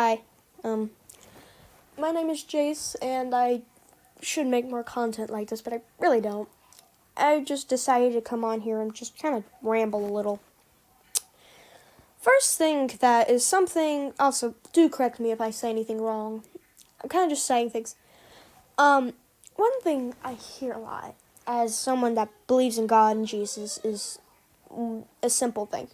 Hi, um, my name is Jace, and I should make more content like this, but I really don't. I just decided to come on here and just kind of ramble a little. First thing that is something, also, do correct me if I say anything wrong. I'm kind of just saying things. One thing I hear a lot, as someone that believes in God and Jesus, is a simple thing.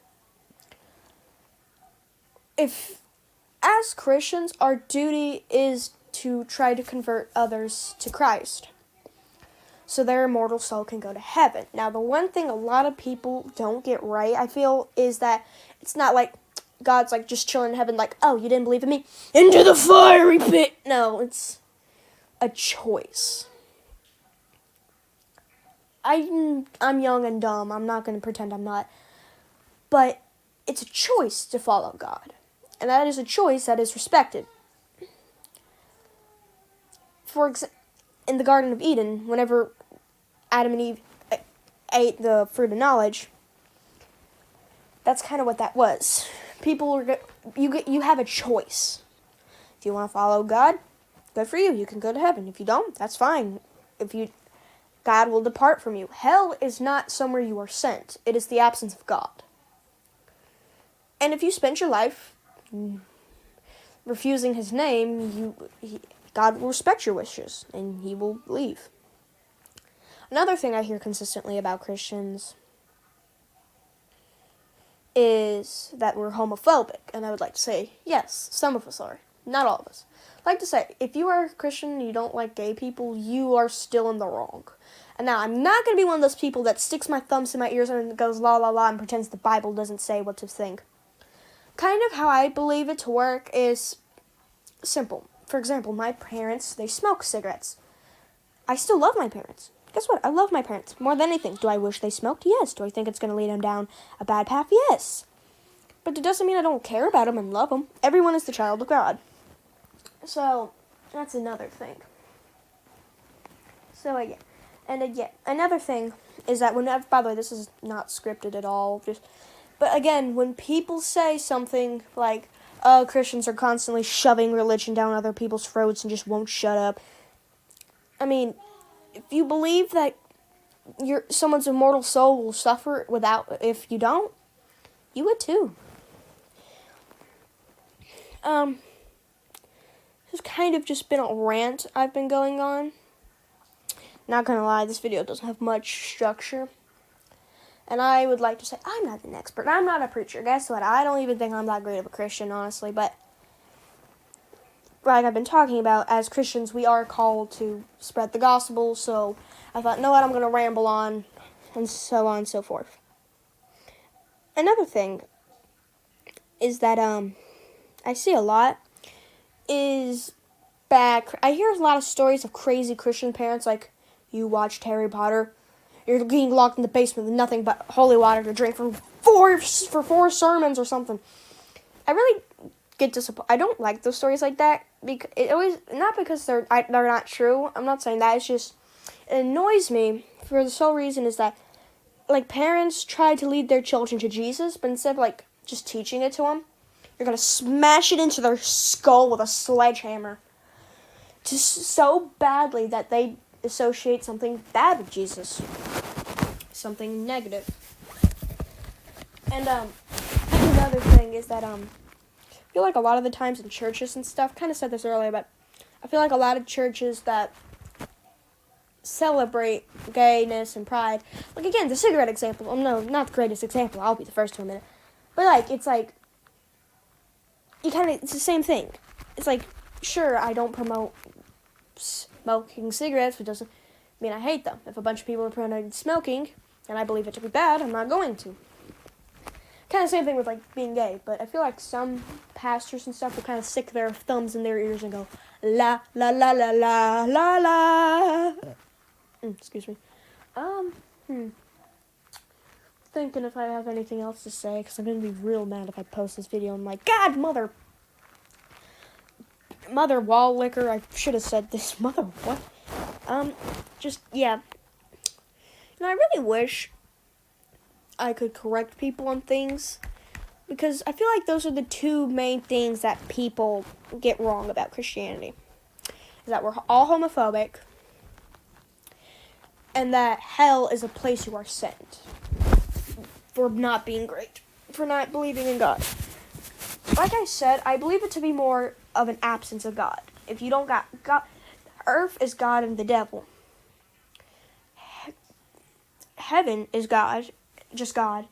As Christians, our duty is to try to convert others to Christ, so their immortal soul can go to heaven. Now, the one thing a lot of people don't get right, I feel, is that it's not like God's like just chilling in heaven like, oh, you didn't believe in me? Into the fiery pit! No, it's a choice. I'm young and dumb. I'm not going to pretend I'm not. But it's a choice to follow God. And that is a choice that is respected. For example, in the Garden of Eden, whenever Adam and Eve ate the fruit of knowledge, that's kind of what that was. You have a choice. If you want to follow God, good for you. You can go to heaven. If you don't, that's fine. God will depart from you. Hell is not somewhere you are sent. It is the absence of God. And if you spend your life refusing His name, God will respect your wishes, and He will leave. Another thing I hear consistently about Christians is that we're homophobic, and I would like to say, yes, some of us are, not all of us. I'd like to say, if you are a Christian and you don't like gay people, you are still in the wrong. And now, I'm not going to be one of those people that sticks my thumbs in my ears and goes la la la and pretends the Bible doesn't say what to think. Kind of how I believe it to work is simple. For example, my parents, they smoke cigarettes. I still love my parents. Guess what? I love my parents more than anything. Do I wish they smoked? Yes. Do I think it's going to lead them down a bad path? Yes. But it doesn't mean I don't care about them and love them. Everyone is the child of God. So, that's another thing. So, again, another thing is that whenever, by the way, this is not scripted at all, but again, when people say something like, oh, Christians are constantly shoving religion down other people's throats and just won't shut up, I mean, if you believe that someone's immortal soul will suffer if you don't, you would too. This has kind of just been a rant I've been going on. Not gonna lie, this video doesn't have much structure. And I would like to say, I'm not an expert. I'm not a preacher. Guess what? I don't even think I'm that great of a Christian, honestly. But, like I've been talking about, as Christians, we are called to spread the gospel. So, I thought, know what? I'm going to ramble on, and so on and so forth. Another thing is that, I see a lot, is I hear a lot of stories of crazy Christian parents, like, you watched Harry Potter, you're getting locked in the basement with nothing but holy water to drink for four sermons or something. I really get disappointed. I don't like those stories like that, because not because they're not true. I'm not saying that. It's just, it annoys me for the sole reason is that, like, parents try to lead their children to Jesus, but instead of, like, just teaching it to them, you're going to smash it into their skull with a sledgehammer. Just so badly that they associate something bad with Jesus. Something negative. And, another thing is that, I feel like a lot of the times in churches and stuff, kind of said this earlier, but I feel like a lot of churches that celebrate gayness and pride, like, again, the cigarette example, no, not the greatest example, I'll be the first to admit it, but, like, it's like, it's the same thing. It's like, sure, I don't promote smoking cigarettes, but doesn't mean I hate them. If a bunch of people are promoting smoking, and I believe it to be bad, I'm not going to. Kind of same thing with, like, being gay, but I feel like some pastors and stuff will kind of stick their thumbs in their ears and go, la, la, la, la, la, la, la. Excuse me. Thinking if I have anything else to say, because I'm going to be real mad if I post this video and I'm like, God, mother wall liquor, I should have said this, mother what? Yeah. I really wish I could correct people on things, because I feel like those are the two main things that people get wrong about Christianity. Is that we're all homophobic, and that hell is a place you are sent for not being great, for not believing in God. Like I said, I believe it to be more of an absence of God. If you don't got God, earth is God and the devil. Heaven is God, just God,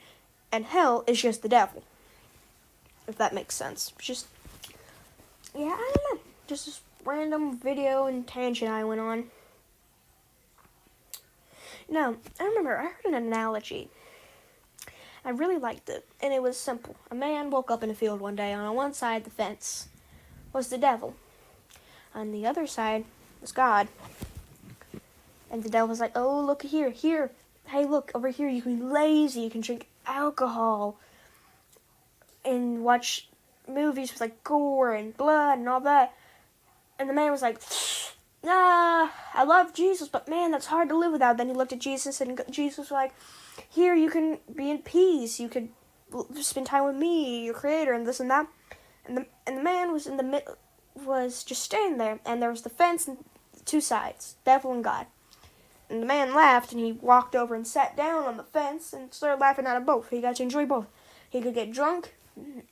and hell is just the devil. If that makes sense. Just, yeah, I don't know. Just this random video and tangent I went on. No, I remember I heard an analogy. I really liked it, and it was simple. A man woke up in a field one day. On one side of the fence was the devil. On the other side was God. And the devil was like, oh, look here. Hey, look, over here, you can be lazy. You can drink alcohol and watch movies with, like, gore and blood and all that. And the man was like, nah, I love Jesus, but, man, that's hard to live without. Then he looked at Jesus, and Jesus was like, here, you can be in peace. You could spend time with me, your creator, and this and that. And the man was was just standing there, and there was the fence and two sides, devil and God. And the man laughed, and he walked over and sat down on the fence and started laughing at them both. He got to enjoy both. He could get drunk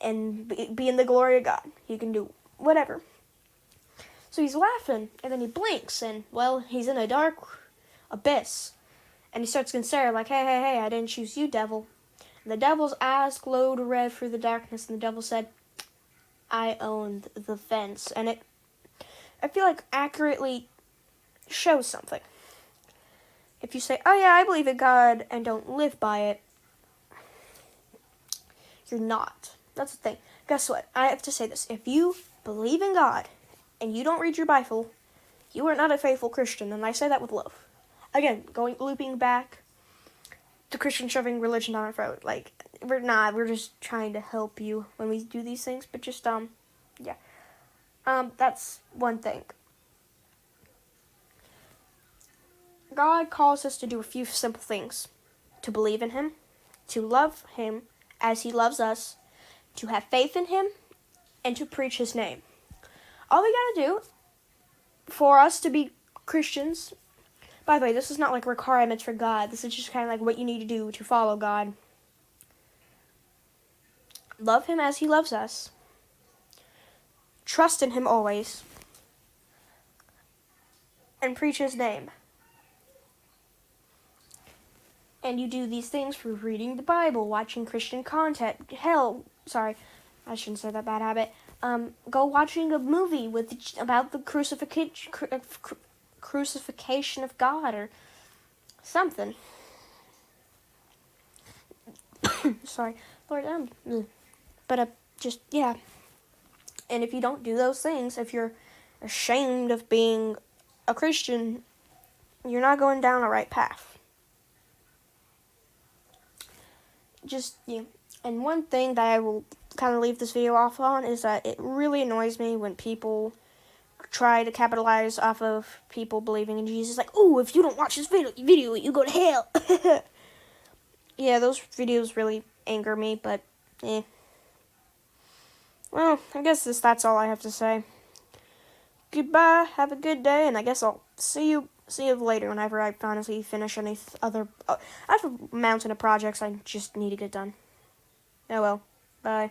and be in the glory of God. He can do whatever. So he's laughing, and then he blinks, and, well, he's in a dark abyss. And he starts to stare like, hey, I didn't choose you, devil. And the devil's eyes glowed red through the darkness, and the devil said, I owned the fence. And I feel like accurately shows something. If you say, oh yeah, I believe in God, and don't live by it, you're not. That's the thing. Guess what? I have to say this. If you believe in God, and you don't read your Bible, you are not a faithful Christian, and I say that with love. Again, looping back to Christians shoving religion down our throat. Like, we're just trying to help you when we do these things, but just, yeah. That's one thing. God calls us to do a few simple things. To believe in Him, to love Him as He loves us, to have faith in Him, and to preach His name. All we gotta do for us to be Christians, by the way, this is not like requirements for God. This is just kind of like what you need to do to follow God. Love Him as He loves us. Trust in Him always. And preach His name. And you do these things through reading the Bible, watching Christian content. Sorry, I shouldn't say that bad habit. Go watching a movie about the crucifixion of God or something. Sorry, Lord, but just, yeah. And if you don't do those things, if you're ashamed of being a Christian, you're not going down the right path. Just, yeah. And one thing that I will kind of leave this video off on is that it really annoys me when people try to capitalize off of people believing in Jesus. Like, oh, if you don't watch this video, you go to hell. Yeah, those videos really anger me, but, well, I guess that's all I have to say. Goodbye, have a good day, and I guess I'll see you later whenever I honestly finish any other... I have a mountain of projects I just need to get done. Oh well, bye.